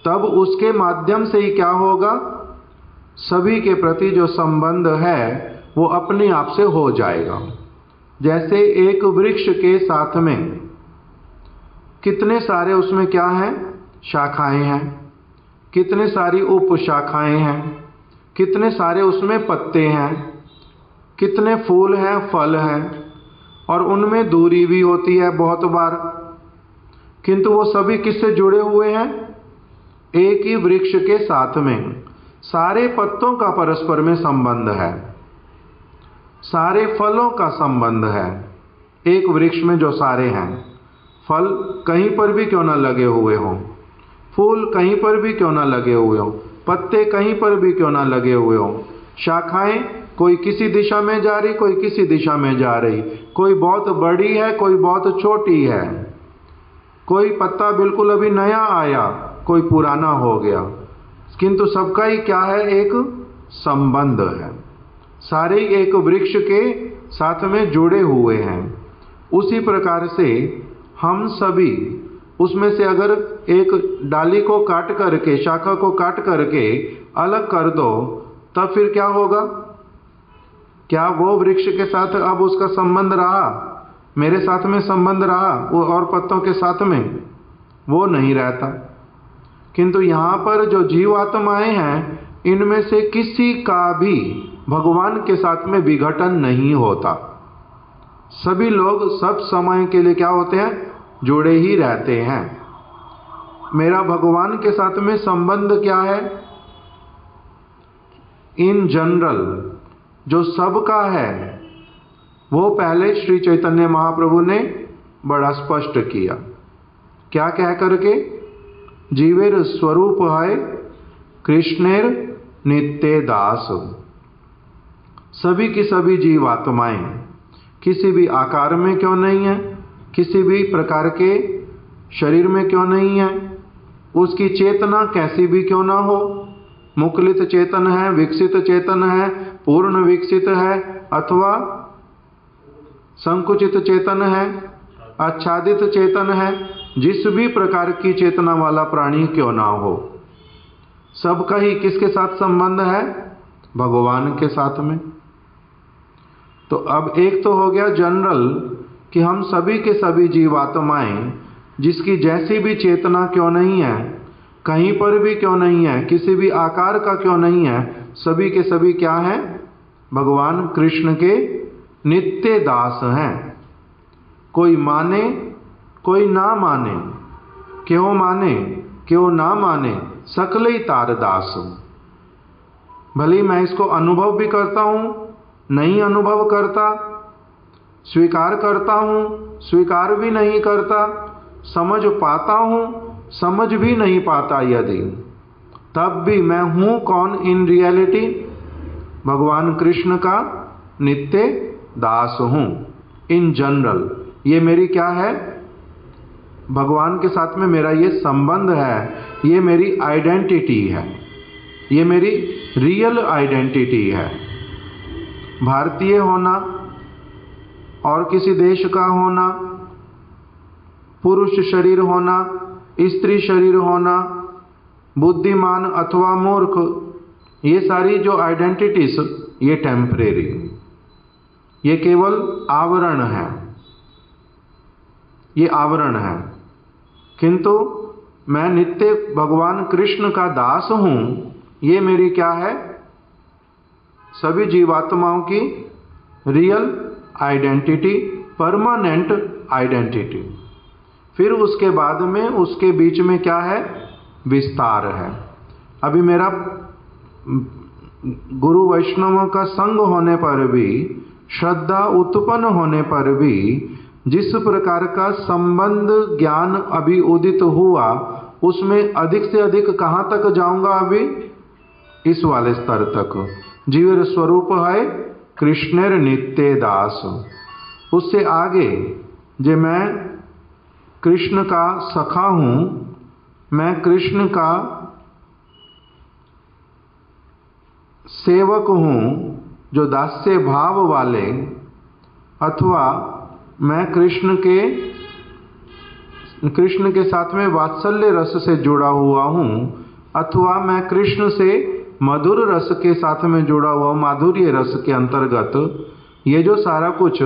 तब उसके माध्यम से ही क्या होगा? सभी के प्रति जो संबंध है वो अपने आप से हो जाएगा। जैसे एक वृक्ष के साथ में कितने सारे उसमें क्या हैं? शाखाएं हैं, कितने सारी उपशाखाएं हैं, कितने सारे उसमें पत्ते हैं, कितने फूल हैं, फल हैं, और उनमें दूरी भी होती है बहुत बार। किंतु वो सभी किससे जुड़े हुए हैं? एक ही वृक्ष के साथ में सारे पत्तों का परस्पर में संबंध है, सारे फलों का संबंध है। एक वृक्ष में जो सारे हैं, फल कहीं पर भी क्यों ना लगे हुए हों, फूल कहीं पर भी क्यों ना लगे हुए हों, पत्ते कहीं पर भी क्यों ना लगे हुए हों, शाखाएं कोई किसी दिशा में जा रही, कोई किसी दिशा में जा रही, कोई बहुत बड़ी है, कोई बहुत छोटी है, कोई पत्ता बिल्कुल अभी नया आया, कोई पुराना हो गया, किंतु सबका ही क्या है, एक संबंध है। सारे एक वृक्ष के साथ में जुड़े हुए हैं। उसी प्रकार से हम सभी उसमें से अगर एक डाली को काट करके, शाखा को काट करके अलग कर दो, तब फिर क्या होगा? क्या वो वृक्ष के साथ अब उसका संबंध रहा, मेरे साथ में संबंध रहा वो और पत्तों के साथ में? वो नहीं रहता। किंतु यहाँ पर जो जीवात्माएं हैं, इनमें से किसी का भी भगवान के साथ में विघटन नहीं होता। सभी लोग सब समय के लिए क्या होते हैं, जुड़े ही रहते हैं। मेरा भगवान के साथ में संबंध क्या है? इन जनरल जो सबका है, वो पहले श्री चैतन्य महाप्रभु ने बड़ा स्पष्ट किया। क्या कह करके? जीवेर स्वरूप है कृष्णेर नित्य दास। सभी की सभी जीवात्माएं किसी भी आकार में क्यों नहीं है, किसी भी प्रकार के शरीर में क्यों नहीं है, उसकी चेतना कैसी भी क्यों ना हो, मुकुलित चेतन है, विकसित चेतन है, पूर्ण विकसित है, अथवा संकुचित चेतन है, आच्छादित चेतन है, जिस भी प्रकार की चेतना वाला प्राणी क्यों ना हो, सबका ही किसके साथ संबंध है? भगवान के साथ में। तो अब एक तो हो गया जनरल कि हम सभी के सभी जीवात्माएं, जिसकी जैसी भी चेतना क्यों नहीं है, कहीं पर भी क्यों नहीं है, किसी भी आकार का क्यों नहीं है, सभी के सभी क्या हैं? भगवान कृष्ण के नित्य दास हैं। कोई माने कोई ना माने, क्यों माने क्यों ना माने, सकल ही तार दास। भले मैं इसको अनुभव भी करता हूं, नहीं अनुभव करता, स्वीकार करता हूं, स्वीकार भी नहीं करता, समझ पाता हूं, समझ भी नहीं पाता, यदि तब भी मैं हूं कौन इन रियलिटी? भगवान कृष्ण का नित्य दास हूं इन जनरल। ये मेरी क्या है? भगवान के साथ में मेरा ये संबंध है, ये मेरी आइडेंटिटी है, ये मेरी रियल आइडेंटिटी है। भारतीय होना और किसी देश का होना, पुरुष शरीर होना, स्त्री शरीर होना, बुद्धिमान अथवा मूर्ख, ये सारी जो आइडेंटिटीज, ये टेम्परेरी, ये केवल आवरण है, ये आवरण है। किंतु मैं नित्य भगवान कृष्ण का दास हूं, ये मेरी क्या है? सभी जीवात्माओं की रियल आइडेंटिटी, परमानेंट आइडेंटिटी। फिर उसके बाद में उसके बीच में क्या है? विस्तार है। अभी मेरा गुरु वैष्णवों का संग होने पर भी, श्रद्धा उत्पन्न होने पर भी, जिस प्रकार का संबंध ज्ञान अभी उदित हुआ, उसमें अधिक से अधिक कहाँ तक जाऊंगा? अभी इस वाले स्तर तक। जीवेर स्वरूप है कृष्णेर नित्य दास। उससे आगे जे मैं कृष्ण का सखा हूं, मैं कृष्ण का सेवक हूं, जो दास्य भाव वाले, अथवा मैं कृष्ण के साथ में वात्सल्य रस से जुड़ा हुआ हूं, अथवा मैं कृष्ण से मधुर रस के साथ में जुड़ा हुआ, माधुर्य रस के अंतर्गत, ये जो सारा कुछ,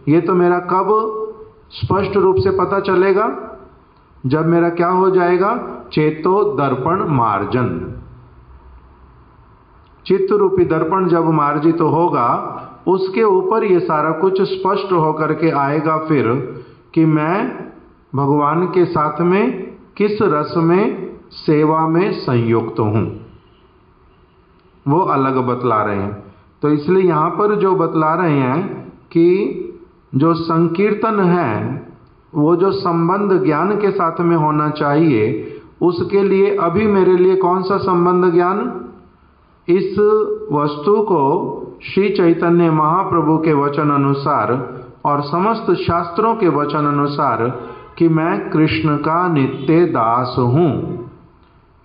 ये तो मेरा कब स्पष्ट रूप से पता चलेगा? जब मेरा क्या हो जाएगा? चेतो दर्पण मार्जन। चित्त रूपी दर्पण जब मार्जित होगा, उसके ऊपर ये सारा कुछ स्पष्ट होकर के आएगा फिर कि मैं भगवान के साथ में किस रस में सेवा में संयुक्त हूँ, वो अलग बतला रहे हैं। तो इसलिए यहाँ पर जो बतला रहे हैं कि जो संकीर्तन है वो जो संबंध ज्ञान के साथ में होना चाहिए, उसके लिए अभी मेरे लिए कौन सा संबंध ज्ञान? इस वस्तु को श्री चैतन्य महाप्रभु के वचन अनुसार और समस्त शास्त्रों के वचन अनुसार कि मैं कृष्ण का नित्य दास हूँ,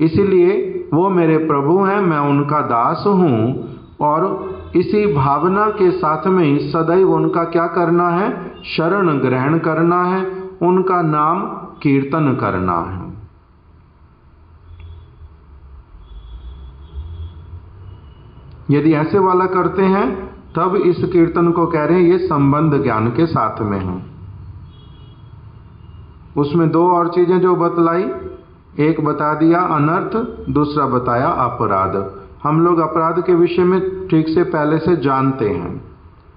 इसलिए वो मेरे प्रभु हैं, मैं उनका दास हूँ। और इसी भावना के साथ में ही सदैव उनका क्या करना है? शरण ग्रहण करना है, उनका नाम कीर्तन करना है। यदि ऐसे वाला करते हैं तब इस कीर्तन को कह रहे हैं ये संबंध ज्ञान के साथ में है। उसमें दो और चीजें जो बतलाई, एक बता दिया अनर्थ, दूसरा बताया अपराध। हम लोग अपराध के विषय में ठीक से पहले से जानते हैं,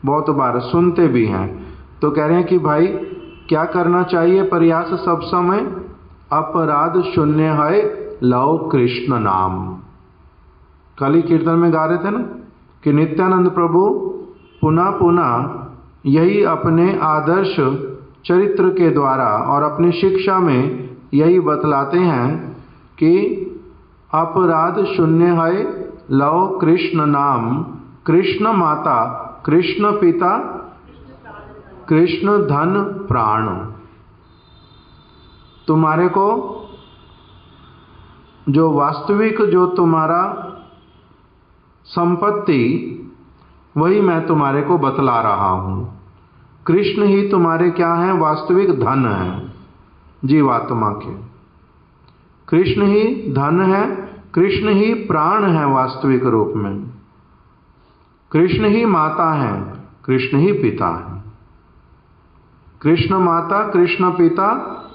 बहुत बार सुनते भी हैं। तो कह रहे हैं कि भाई क्या करना चाहिए? प्रयास सब समय अपराध शून्य है लव कृष्ण नाम। कल ही कीर्तन में गा रहे थे ना कि नित्यानंद प्रभु पुनः पुनः यही अपने आदर्श चरित्र के द्वारा और अपनी शिक्षा में यही बतलाते हैं कि अपराध शून्य है लव कृष्ण नाम, कृष्ण माता, कृष्ण पिता, कृष्ण धन प्राण। तुम्हारे को जो वास्तविक जो तुम्हारा संपत्ति वही मैं तुम्हारे को बतला रहा हूं। कृष्ण ही तुम्हारे क्या है? वास्तविक धन है जीवात्मा के। कृष्ण ही धन है, कृष्ण ही प्राण है वास्तविक रूप में, कृष्ण ही माता है, कृष्ण ही पिता है। कृष्ण माता, कृष्ण पिता,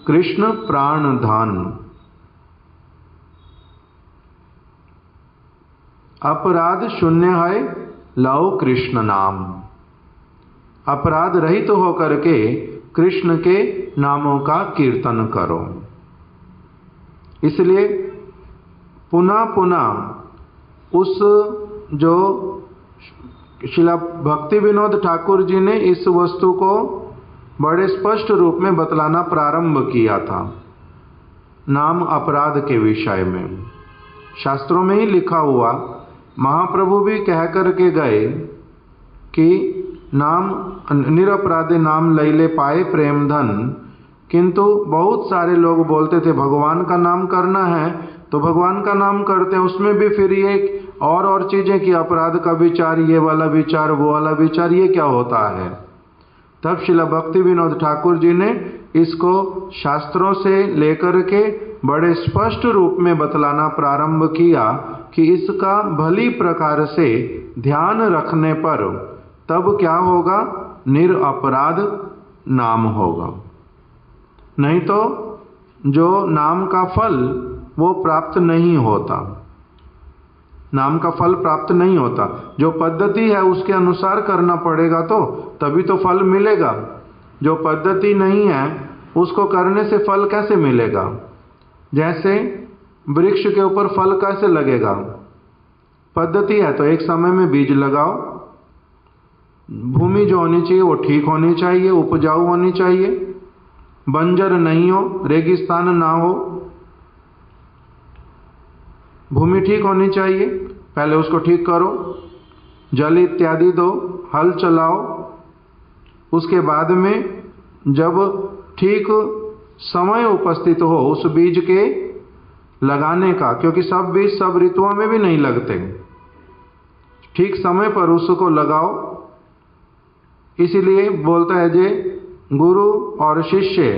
कृष्ण प्राण धन। अपराध शून्य है लव कृष्ण नाम। अपराध रहित तो होकर के कृष्ण के नामों का कीर्तन करो। इसलिए पुनः पुनः उस जो श्रील भक्ति विनोद ठाकुर जी ने इस वस्तु को बड़े स्पष्ट रूप में बतलाना प्रारंभ किया था नाम अपराध के विषय में। शास्त्रों में ही लिखा हुआ, महाप्रभु भी कह कर के गए कि नाम निरपराधे नाम लैले पाए प्रेम धन। किंतु बहुत सारे लोग बोलते थे भगवान का नाम करना है तो भगवान का नाम करते हैं, उसमें भी फिर ये और चीजें कि अपराध का विचार, ये वाला विचार, वो वाला विचार, ये क्या होता है? तब श्रील भक्ति विनोद ठाकुर जी ने इसको शास्त्रों से लेकर के बड़े स्पष्ट रूप में बतलाना प्रारंभ किया कि इसका भली प्रकार से ध्यान रखने पर तब क्या होगा? निरपराध नाम होगा। नहीं तो जो नाम का फल वो प्राप्त नहीं होता, नाम का फल प्राप्त नहीं होता। जो पद्धति है उसके अनुसार करना पड़ेगा तो तभी तो फल मिलेगा। जो पद्धति नहीं है उसको करने से फल कैसे मिलेगा? जैसे वृक्ष के ऊपर फल कैसे लगेगा? पद्धति है तो एक समय में बीज लगाओ, भूमि जो होनी चाहिए वो ठीक होनी चाहिए, उपजाऊ होनी चाहिए, बंजर नहीं हो, रेगिस्तान ना हो, भूमि ठीक होनी चाहिए। पहले उसको ठीक करो, जल इत्यादि दो, हल चलाओ। उसके बाद में जब ठीक समय उपस्थित हो उस बीज के लगाने का, क्योंकि सब बीज सब ऋतुओं में भी नहीं लगते, ठीक समय पर उसको लगाओ। इसीलिए बोलता है जे गुरु और शिष्य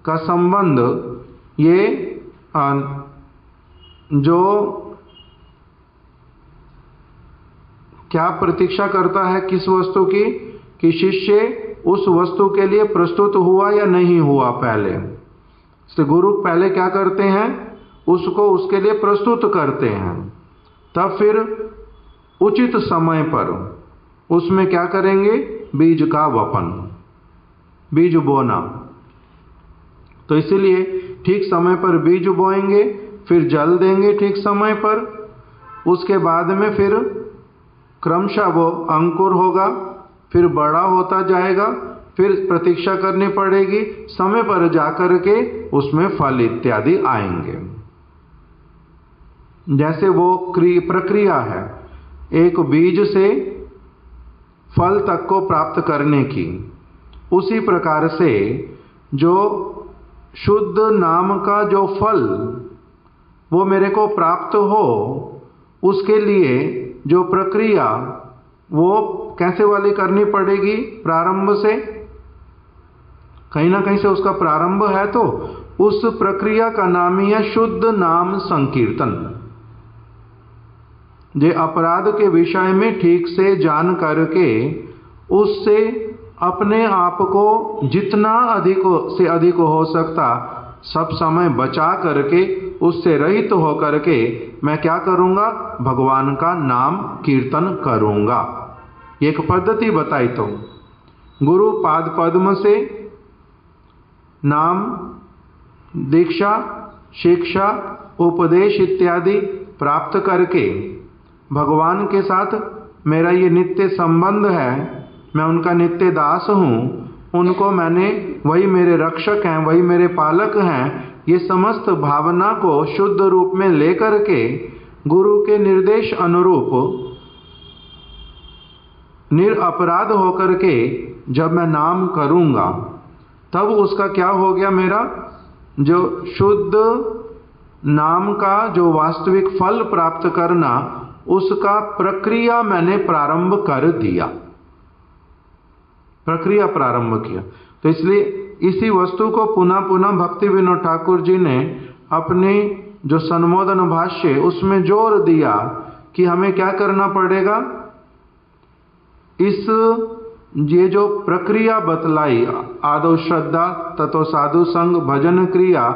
का संबंध ये जो क्या प्रतीक्षा करता है किस वस्तु की, कि शिष्य उस वस्तु के लिए प्रस्तुत हुआ या नहीं हुआ। पहले से गुरु पहले क्या करते हैं? उसको उसके लिए प्रस्तुत करते हैं, तब फिर उचित समय पर उसमें क्या करेंगे? बीज का वपन, बीज बोना। तो इसीलिए ठीक समय पर बीज बोएंगे, फिर जल देंगे ठीक समय पर, उसके बाद में फिर क्रमशः वो अंकुर होगा, फिर बड़ा होता जाएगा, फिर प्रतीक्षा करनी पड़ेगी, समय पर जाकर के उसमें फल इत्यादि आएंगे। जैसे वो प्रक्रिया है एक बीज से फल तक को प्राप्त करने की, उसी प्रकार से जो शुद्ध नाम का जो फल वो मेरे को प्राप्त हो, उसके लिए जो प्रक्रिया वो कैसे वाली करनी पड़ेगी, प्रारंभ से, कहीं ना कहीं से उसका प्रारंभ है, तो उस प्रक्रिया का नाम ही है शुद्ध नाम संकीर्तन। जे अपराध के विषय में ठीक से जान करके उससे अपने आप को जितना अधिक से अधिक हो सकता सब समय बचा करके उससे रहित हो करके मैं क्या करूंगा, भगवान का नाम कीर्तन करूंगा। एक पद्धति बताई तो गुरु पाद पद्म से नाम, दीक्षा, शिक्षा, उपदेश इत्यादि प्राप्त करके भगवान के साथ मेरा ये नित्य संबंध है, मैं उनका नित्य दास हूँ, उनको मैंने, वही मेरे रक्षक हैं, वही मेरे पालक हैं, ये समस्त भावना को शुद्ध रूप में लेकर के गुरु के निर्देश अनुरूप निरपराध होकर के जब मैं नाम करूँगा, तब उसका क्या हो गया, मेरा जो शुद्ध नाम का जो वास्तविक फल प्राप्त करना, उसका प्रक्रिया मैंने प्रारंभ कर दिया, प्रक्रिया प्रारंभ किया। तो इसलिए इसी वस्तु को पुनः पुनः भक्ति विनोद ठाकुर जी ने अपने जो संबोधन भाष्य उसमें जोर दिया कि हमें क्या करना पड़ेगा, इस ये जो प्रक्रिया बतलाई, आदो श्रद्धा ततो साधु संग भजन क्रिया,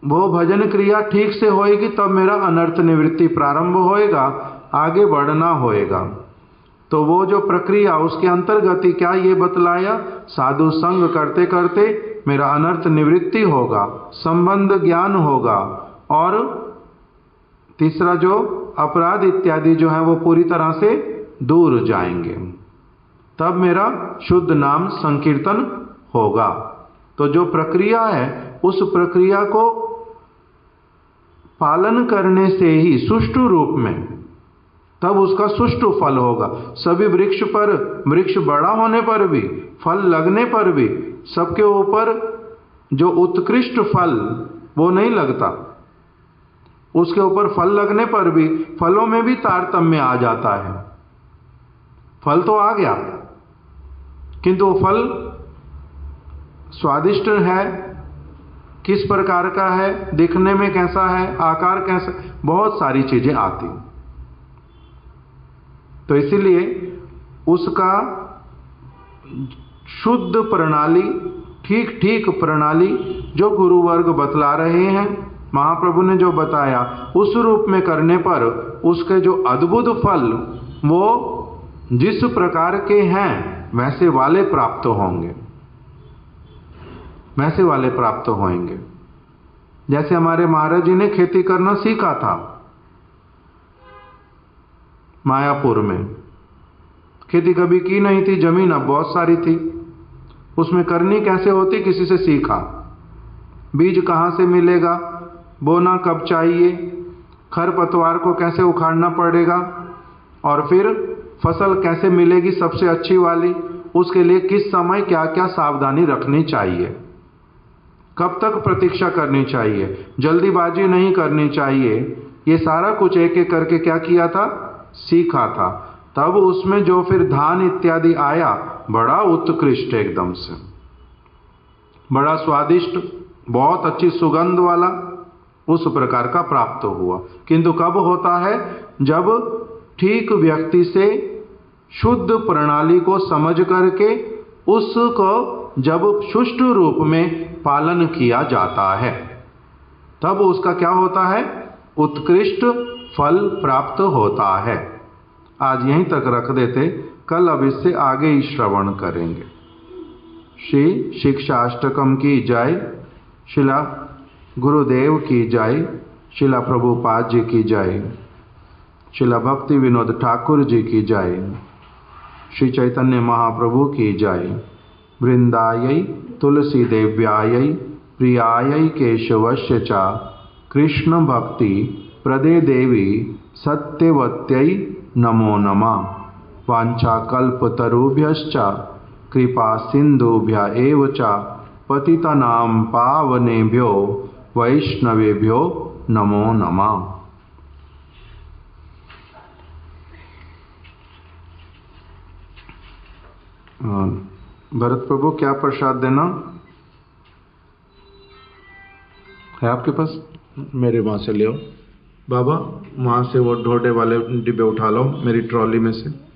वो भजन क्रिया ठीक से होएगी तब मेरा अनर्थ निवृत्ति प्रारंभ होएगा, आगे बढ़ना होएगा। तो वो जो प्रक्रिया उसके अंतर्गत ही क्या ये बतलाया, साधु संग करते करते मेरा अनर्थ निवृत्ति होगा, संबंध ज्ञान होगा, और तीसरा जो अपराध इत्यादि जो है वो पूरी तरह से दूर जाएंगे, तब मेरा शुद्ध नाम संकीर्तन होगा। तो जो प्रक्रिया है उस प्रक्रिया को पालन करने से ही सुष्ठु रूप में तब उसका सुष्ठु फल होगा। सभी वृक्ष पर, वृक्ष बड़ा होने पर भी, फल लगने पर भी सबके ऊपर जो उत्कृष्ट फल वो नहीं लगता, उसके ऊपर फल लगने पर भी फलों में भी तारतम्य आ जाता है। फल तो आ गया किंतु वो फल स्वादिष्ट है, किस प्रकार का है, दिखने में कैसा है, आकार कैसा, बहुत सारी चीजें आती। तो इसीलिए उसका शुद्ध प्रणाली, ठीक ठीक प्रणाली जो गुरु वर्ग बतला रहे हैं, महाप्रभु ने जो बताया उस रूप में करने पर उसके जो अद्भुत फल वो जिस प्रकार के हैं वैसे वाले प्राप्त होंगे, वैसे वाले प्राप्त होंगे। जैसे हमारे महाराज जी ने खेती करना सीखा था मायापुर में, खेती कभी की नहीं थी, जमीन अब बहुत सारी थी, उसमें करनी कैसे होती किसी से सीखा, बीज कहाँ से मिलेगा, बोना कब चाहिए, खरपतवार को कैसे उखाड़ना पड़ेगा, और फिर फसल कैसे मिलेगी सबसे अच्छी वाली, उसके लिए किस समय क्या क्या सावधानी रखनी चाहिए, कब तक प्रतीक्षा करनी चाहिए, जल्दीबाजी नहीं करनी चाहिए, ये सारा कुछ एक एक करके क्या किया था, सीखा था। तब उसमें जो फिर धान इत्यादि आया बड़ा उत्कृष्ट, एकदम से बड़ा स्वादिष्ट, बहुत अच्छी सुगंध वाला, उस प्रकार का प्राप्त हुआ। किंतु कब होता है, जब ठीक व्यक्ति से शुद्ध प्रणाली को समझ करके उसको जब सुष्ठु रूप में पालन किया जाता है, तब उसका क्या होता है, उत्कृष्ट फल प्राप्त होता है। आज यहीं तक रख देते, कल अब इससे आगे ही श्रवण करेंगे। श्री शिक्षाष्टकम की जय। शिला गुरुदेव की जय। शिला प्रभुपाद जी की जय। शिला भक्ति विनोद ठाकुर जी की जय। श्री चैतन्य महाप्रभु की जय। वृंदायै तुलसी देव्यायै प्रियायै केशवस्य च कृष्ण भक्ति प्रदे देवी सत्यवत्यै नमो नमः। वाञ्छाकल्पतरुभ्यश्च कृपा सिन्धुभ्य एव च पतितानां पावनेभ्यो वैष्णवेभ्यो नमो नमः। भरत प्रभु क्या प्रसाद देना है आपके पास? मेरे वहाँ से ले आओ बाबा, वहाँ से वो ढोडे वाले डिब्बे उठा लो मेरी ट्रॉली में से।